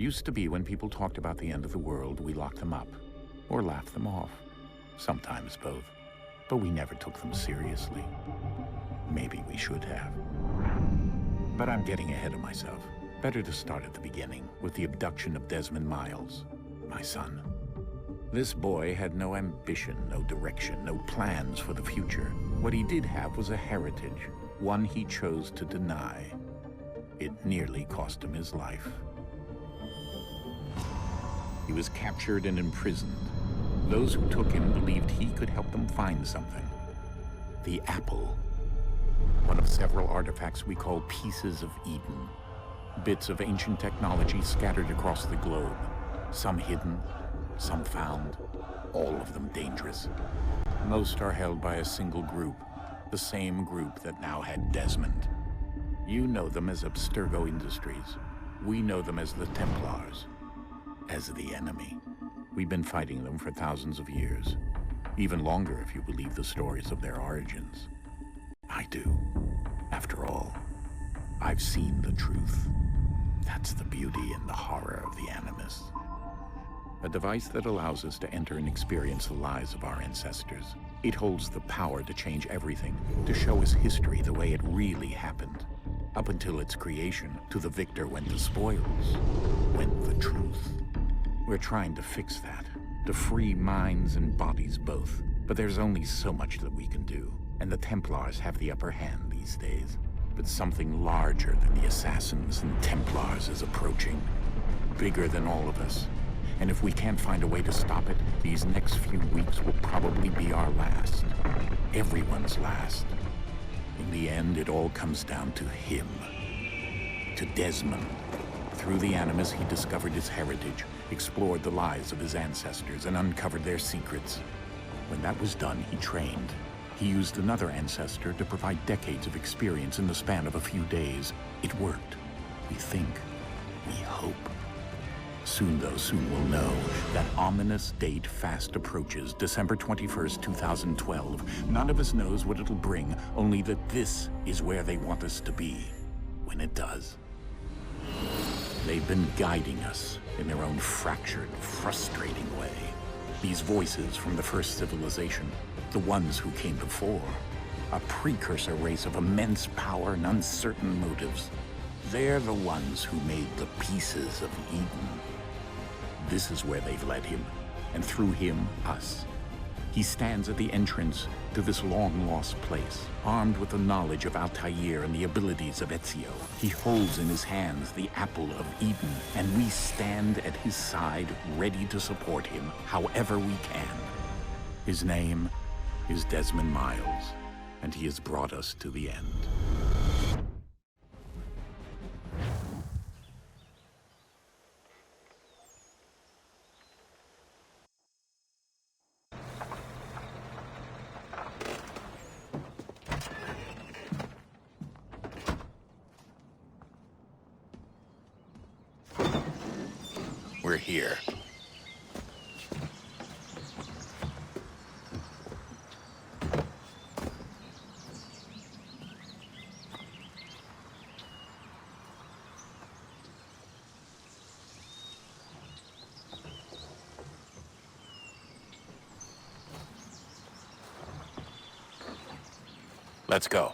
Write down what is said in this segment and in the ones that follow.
Used to be when people talked about the end of the world, we locked them up, or laughed them off. Sometimes both. But we never took them seriously. Maybe we should have. But I'm getting ahead of myself. Better to start at the beginning, with the abduction of Desmond Miles, my son. This boy had no ambition, no direction, no plans for the future. What he did have was a heritage, one he chose to deny. It nearly cost him his life. He was captured and imprisoned. Those who took him believed he could help them find something. The apple. One of several artifacts we call pieces of Eden. Bits of ancient technology scattered across the globe. Some hidden, some found, all of them dangerous. Most are held by a single group, the same group that now had Desmond. You know them as Abstergo Industries. We know them as the Templars, as the enemy. We've been fighting them for thousands of years, even longer if you believe the stories of their origins. I do. After all, I've seen the truth. That's the beauty and the horror of the Animus. A device that allows us to enter and experience the lives of our ancestors. It holds the power to change everything, to show us history the way it really happened. Up until its creation, to the victor went the spoils, went the truth. We're trying to fix that, to free minds and bodies both. But there's only so much that we can do, and the Templars have the upper hand these days. But something larger than the Assassins and Templars is approaching, bigger than all of us. And if we can't find a way to stop it, these next few weeks will probably be our last. Everyone's last. In the end, it all comes down to him. To Desmond. Through the Animus, he discovered his heritage, explored the lives of his ancestors, and uncovered their secrets. When that was done, he trained. He used another ancestor to provide decades of experience in the span of a few days. It worked. We think. We hope. Soon, though, soon we'll know. That ominous date fast approaches, December 21st, 2012. None of us knows what it'll bring, only that this is where they want us to be, when it does. They've been guiding us in their own fractured, frustrating way. These voices from the first civilization, the ones who came before, a precursor race of immense power and uncertain motives. They're the ones who made the pieces of Eden. This is where they've led him, and through him, us. He stands at the entrance to this long-lost place, armed with the knowledge of Altair and the abilities of Ezio. He holds in his hands the apple of Eden, and we stand at his side, ready to support him however we can. His name is Desmond Miles, and he has brought us to the end. We're here. Let's go.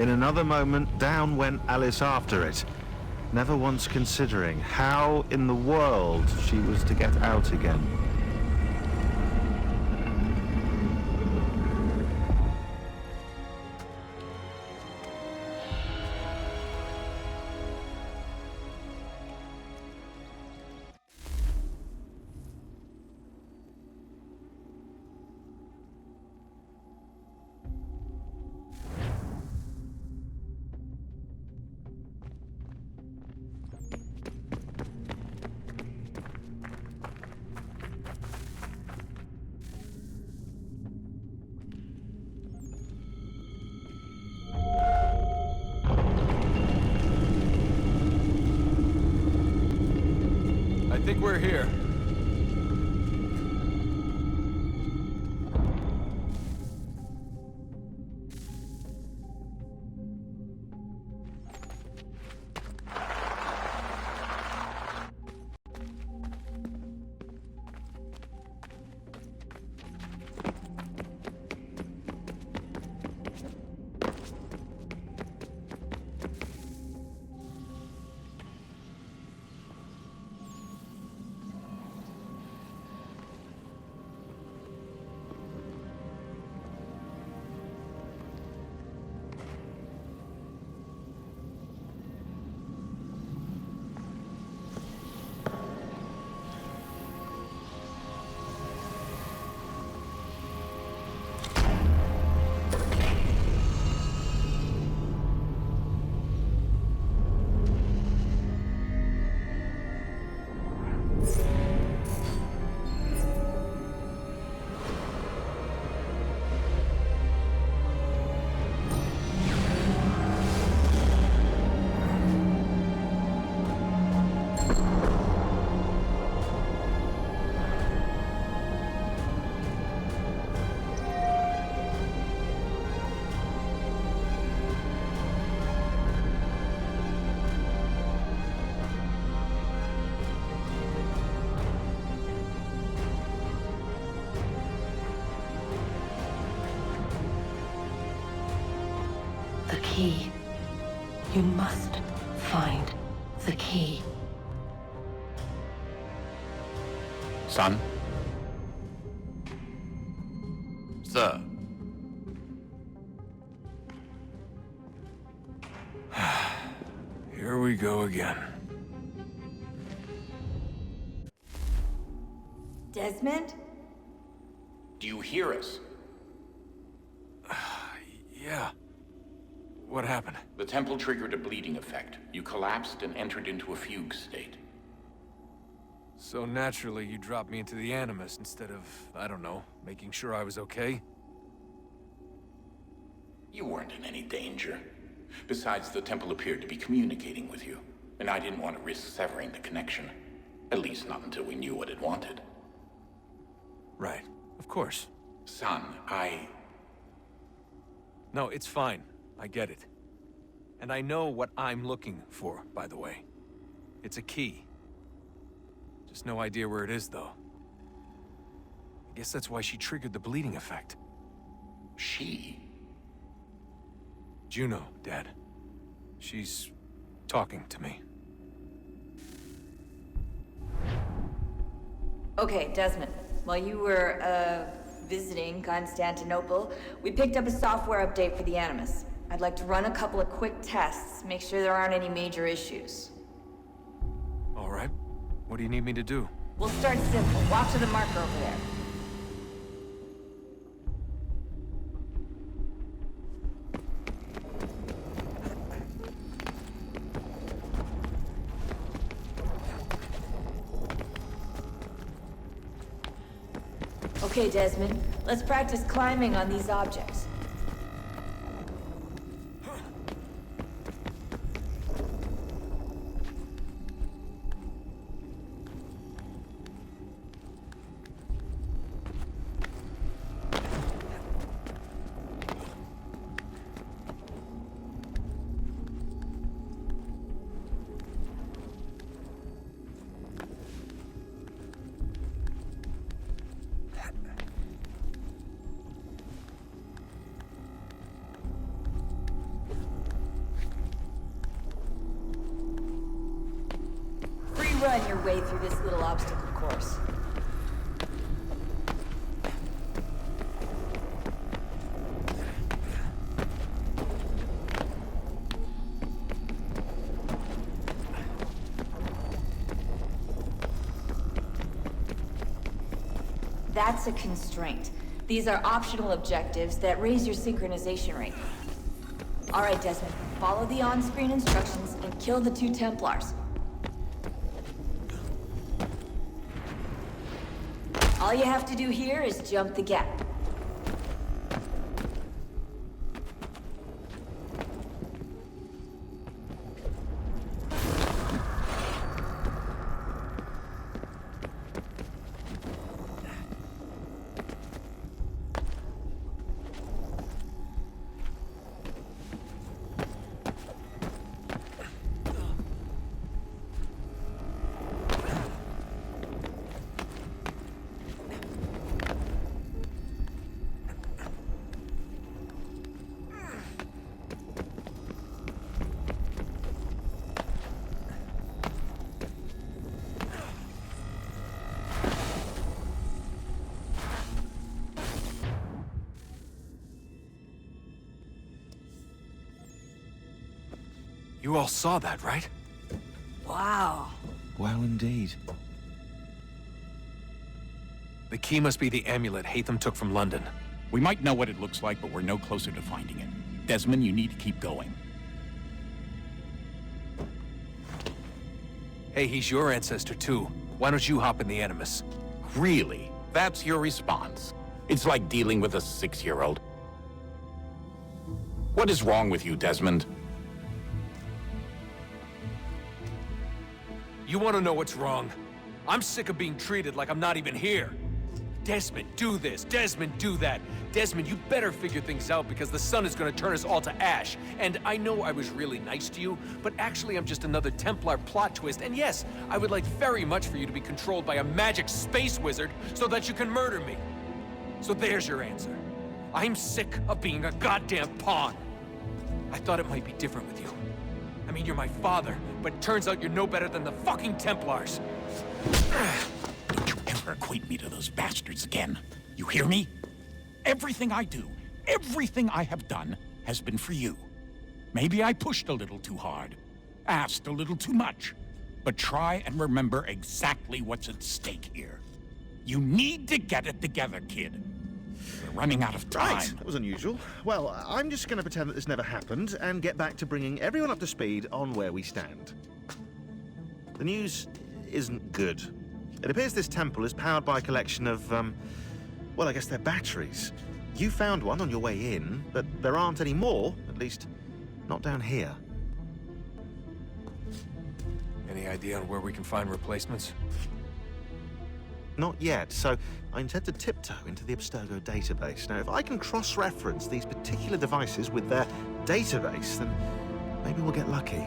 In another moment, down went Alice after it, never once considering how in the world she was to get out again. I think we're here. The key. You must find the key. Son? Sir. Here we go again. Desmond? Do you hear us? Yeah. What happened? The temple triggered a bleeding effect. You collapsed and entered into a fugue state. So naturally, you dropped me into the Animus instead of, I don't know, making sure I was okay? You weren't in any danger. Besides, the temple appeared to be communicating with you, and I didn't want to risk severing the connection. At least not until we knew what it wanted. Right. Of course. Son, No, it's fine. I get it. And I know what I'm looking for, by the way. It's a key. Just no idea where it is, though. I guess that's why she triggered the bleeding effect. She? Juno, Dad. She's talking to me. Okay, Desmond. While you were, visiting Constantinople, we picked up a software update for the Animus. I'd like to run a couple of quick tests, make sure there aren't any major issues. All right. What do you need me to do? We'll start simple. Walk to the marker over there. Okay, Desmond. Let's practice climbing on these objects. run your way through this little obstacle course. That's a constraint. These are optional objectives that raise your synchronization rate. All right, Desmond, follow the on-screen instructions and kill the 2 Templars. All you have to do here is jump the gap. You all saw that, right? Wow. Well, indeed. The key must be the amulet Hatham took from London. We might know what it looks like, but we're no closer to finding it. Desmond, you need to keep going. Hey, he's your ancestor too. Why don't you hop in the Animus? Really? That's your response? It's like dealing with a 6-year-old. What is wrong with you, Desmond? You want to know what's wrong? I'm sick of being treated like I'm not even here. Desmond, do this. Desmond, do that. Desmond, you better figure things out because the sun is going to turn us all to ash. And I know I was really nice to you, but actually I'm just another Templar plot twist. And yes, I would like very much for you to be controlled by a magic space wizard so that you can murder me. So there's your answer. I'm sick of being a goddamn pawn. I thought it might be different with you. I mean, you're my father, but turns out you're no better than the fucking Templars. Don't you ever equate me to those bastards again. You hear me? Everything I do, everything I have done, has been for you. Maybe I pushed a little too hard, asked a little too much, but try and remember exactly what's at stake here. You need to get it together, kid. We're running out of time. Right, that was unusual. Well, I'm just going to pretend that this never happened and get back to bringing everyone up to speed on where we stand. The news isn't good. It appears this temple is powered by a collection of, well, I guess they're batteries. You found one on your way in, but there aren't any more, at least not down here. Any idea on where we can find replacements? Not yet, so I intend to tiptoe into the Abstergo database. Now, if I can cross-reference these particular devices with their database, then maybe we'll get lucky.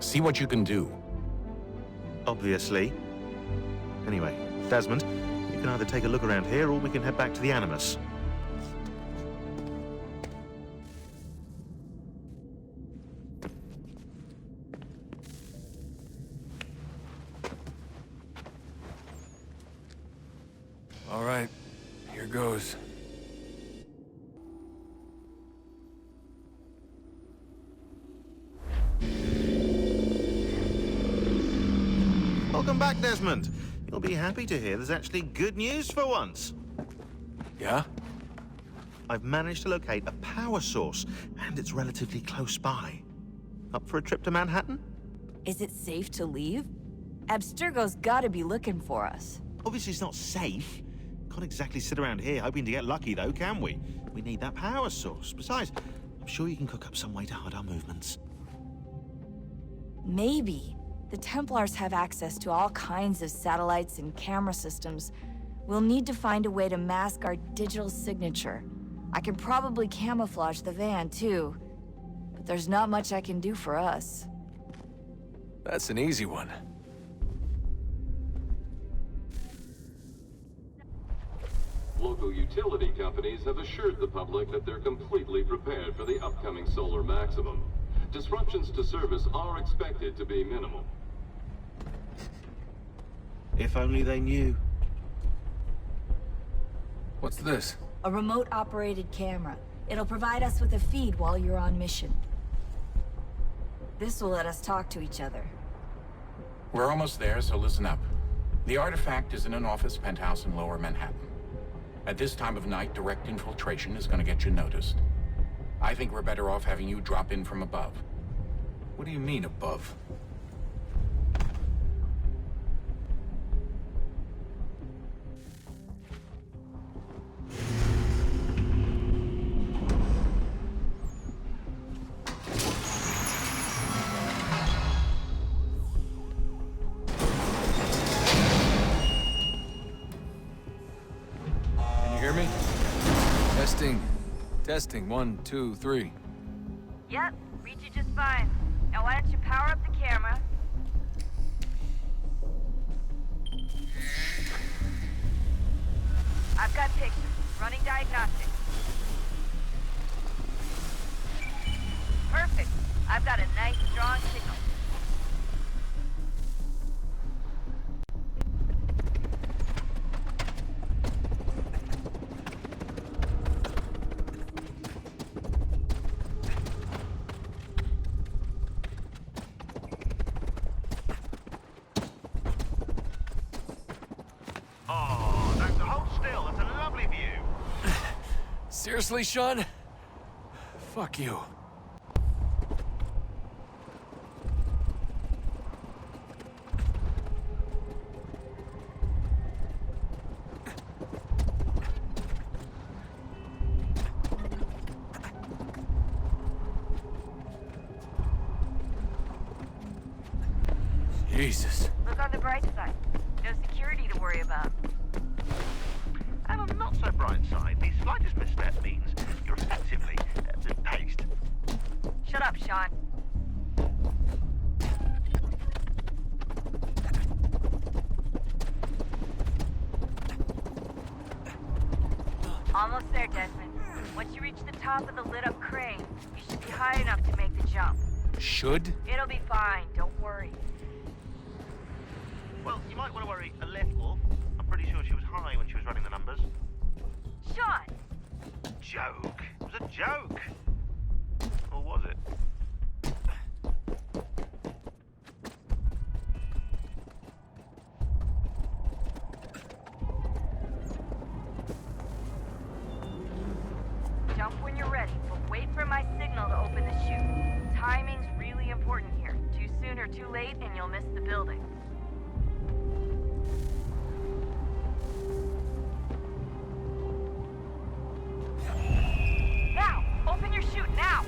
See what you can do. Obviously. Anyway, Desmond, you can either take a look around here or we can head back to the Animus. All right, here goes. Welcome back, Desmond. You'll be happy to hear there's actually good news for once. Yeah? I've managed to locate a power source, and it's relatively close by. Up for a trip to Manhattan? Is it safe to leave? Abstergo's gotta be looking for us. Obviously, it's not safe. Can't exactly sit around here hoping to get lucky, though, can we? We need that power source. Besides, I'm sure you can cook up some way to hide our movements. Maybe. The Templars have access to all kinds of satellites and camera systems. We'll need to find a way to mask our digital signature. I can probably camouflage the van, too. But there's not much I can do for us. That's an easy one. Local utility companies have assured the public that they're completely prepared for the upcoming solar maximum. Disruptions to service are expected to be minimal. If only they knew. What's this? A remote-operated camera. It'll provide us with a feed while you're on mission. This will let us talk to each other. We're almost there, so listen up. The artifact is in an office penthouse in Lower Manhattan. At this time of night, direct infiltration is going to get you noticed. I think we're better off having you drop in from above. What do you mean, above? Can you hear me? Testing. Testing. 1, 2, 3. Yep, read you just fine. Now why don't you power up the camera? I've got pictures. Running diagnostics. Perfect. I've got a nice, strong signal. Oh, don't hold still. That's a lovely view. Seriously, Sean? Fuck you. Jesus. Look on the bright side. No security to worry about. And on the not so bright side, the slightest misstep means you're effectively paced. Shut up, Sean. Almost there, Desmond. Once you reach the top of the lit-up crane, you should be high enough to make the jump. Should? It'll be fine, don't worry. Well, you might want to worry a little. I'm pretty sure she was high when she was running the numbers. Sean! Joke. It was a joke. Or was it? Jump when you're ready, but wait for my signal to open the chute. Timing's really important here. Too soon or too late, and you'll miss the building. Now! Open your chute, now!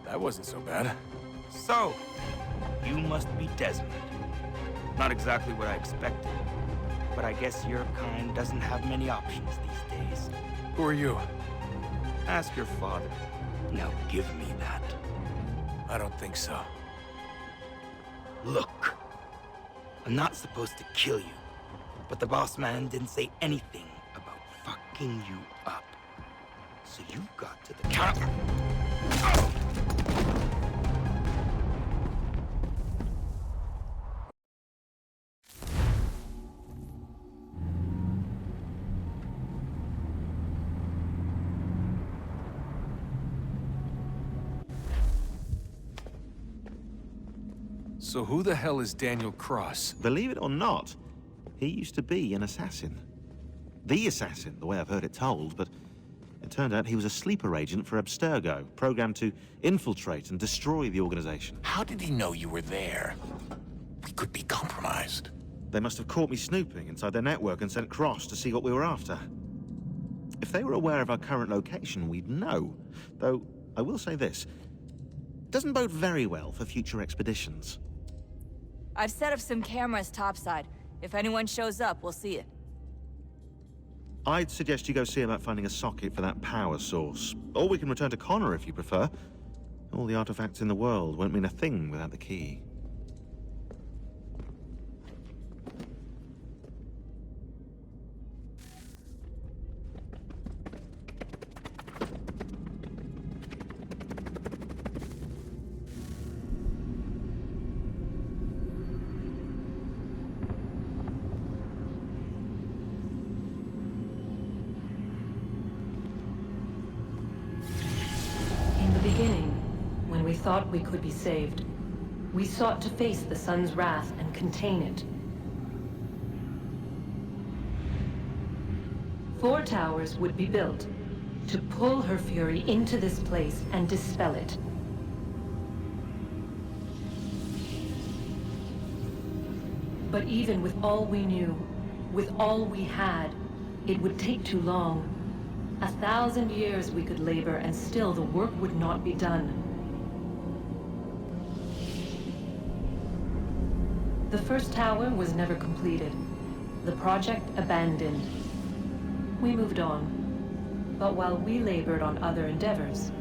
That wasn't so bad. So, you must be Desmond. Not exactly what I expected, but I guess your kind doesn't have many options these days. Who are you? Ask your father. Now give me that. I don't think so. Look, I'm not supposed to kill you, but the boss man didn't say anything about fucking you up. So you got to the counter. So who the hell is Daniel Cross? Believe it or not, he used to be an assassin. The assassin, the way I've heard it told, but it turned out he was a sleeper agent for Abstergo, programmed to infiltrate and destroy the organization. How did he know you were there? We could be compromised. They must have caught me snooping inside their network and sent Cross to see what we were after. If they were aware of our current location, we'd know. Though, I will say this. It doesn't bode very well for future expeditions. I've set up some cameras topside. If anyone shows up, we'll see it. I'd suggest you go see about finding a socket for that power source. Or we can return to Connor if you prefer. All the artifacts in the world won't mean a thing without the key. Thought we could be saved. We sought to face the sun's wrath and contain it. 4 towers would be built to pull her fury into this place and dispel it. But even with all we knew, with all we had, it would take too long. 1,000 years we could labor and still the work would not be done. The first tower was never completed. The project abandoned. We moved on. But while we labored on other endeavors,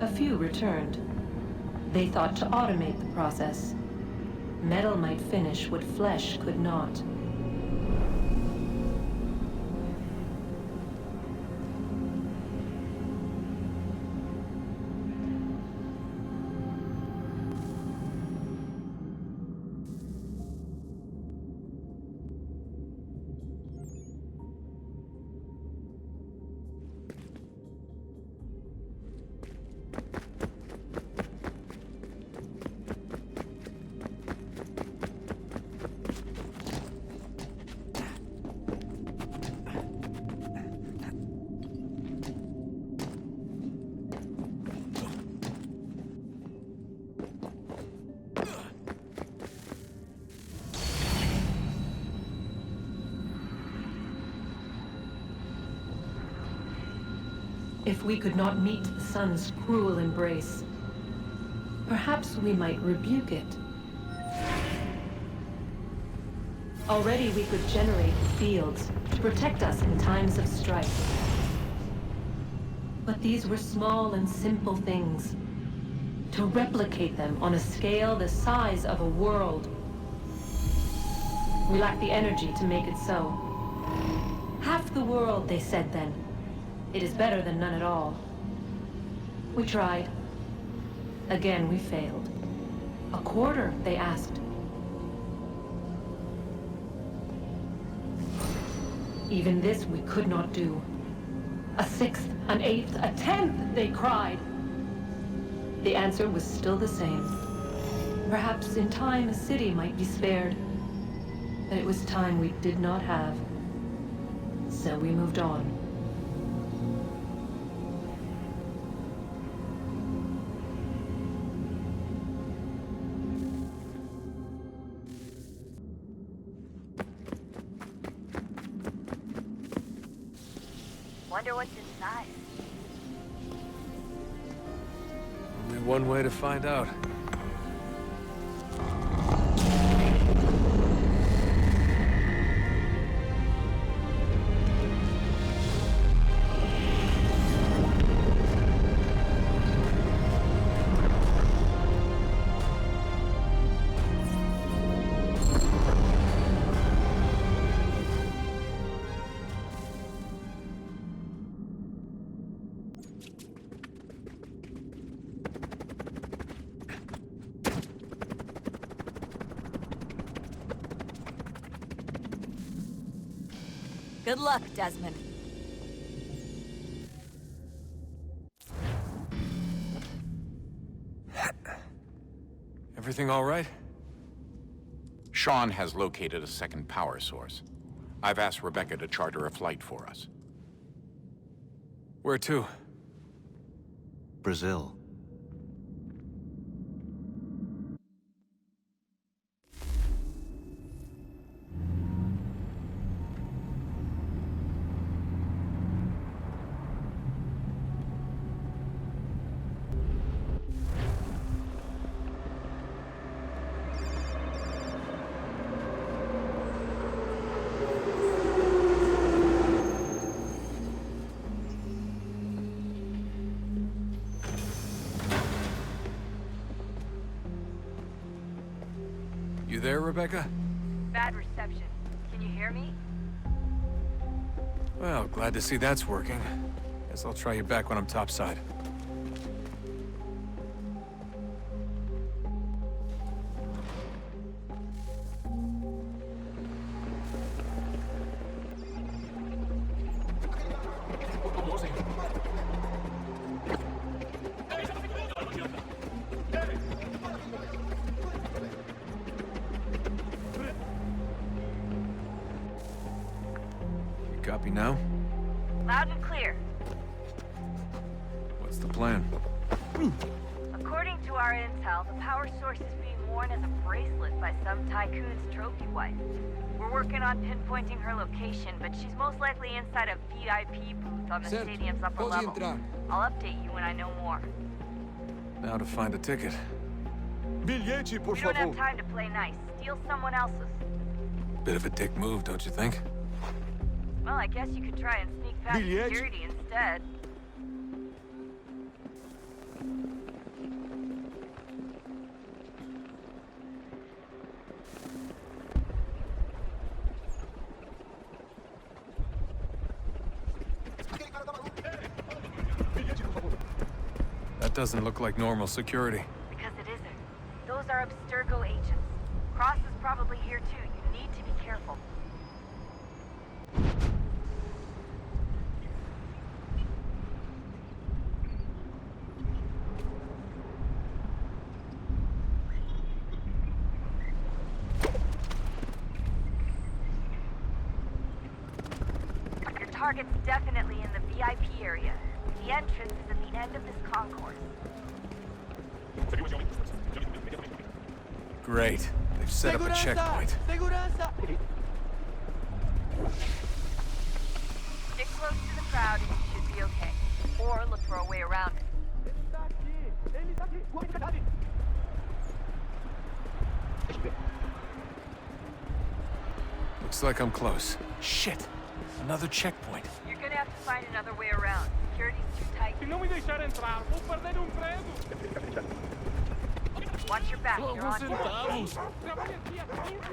a few returned. They thought to automate the process. Metal might finish what flesh could not. If we could not meet the sun's cruel embrace, perhaps we might rebuke it. Already we could generate fields to protect us in times of strife. But these were small and simple things. To replicate them on a scale the size of a world. We lack the energy to make it so. Half the world, they said then. It is better than none at all. We tried. Again, we failed. A quarter, they asked. Even this we could not do. A 6th, an 8th, a 10th, they cried. The answer was still the same. Perhaps in time a city might be spared. But it was time we did not have. So we moved on. Wonder what's inside. Only one way to find out. Good luck, Desmond. Everything all right? Sean has located a second power source. I've asked Rebecca to charter a flight for us. Where to? Brazil. You there, Rebecca? Bad reception. Can you hear me? Well, glad to see that's working. Guess I'll try you back when I'm topside. You copy now? Loud and clear. What's the plan? According to our intel, the power source is being worn as a bracelet by some tycoon's trophy wife. We're working on pinpointing her location, but she's most likely inside a VIP booth on the stadium's upper level. I'll update you when I know more. Now to find a ticket. Bilhete, por We don't have favor. time to play nice. Steal someone else's. Bit of a dick move, don't you think? Well, I guess you could try and sneak past Bilhete? security instead. That doesn't look like normal security. Because it isn't. Those are Abstergo agents. Cross is probably here too. You need to be careful. Your target's definitely in the VIP area. The entrance is at the end of this concourse. Great. They've set up a checkpoint. Stick close to the crowd and you should be okay. Or look for a way around it. Looks like I'm close. Shit! Another checkpoint. You're gonna have to find another way around. Security's too tight. Se não me deixar entrar, vou perder emprego. Watch your back, you're on. Trabalho aqui há 15 anos.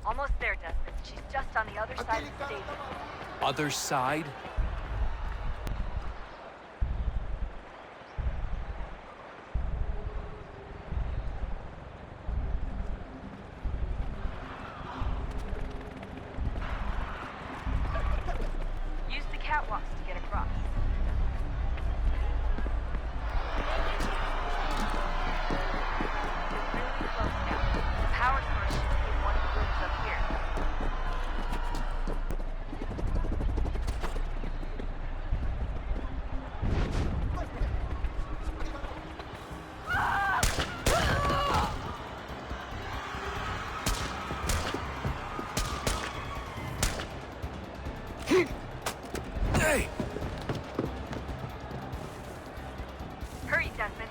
Almost there, Desmond. She's just on the other side of the stadium. Other side? Use the catwalks to get across. You're really close now. The power source should be in one of the rooms up here. Hey! Hurry, Desmond.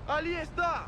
Ali está!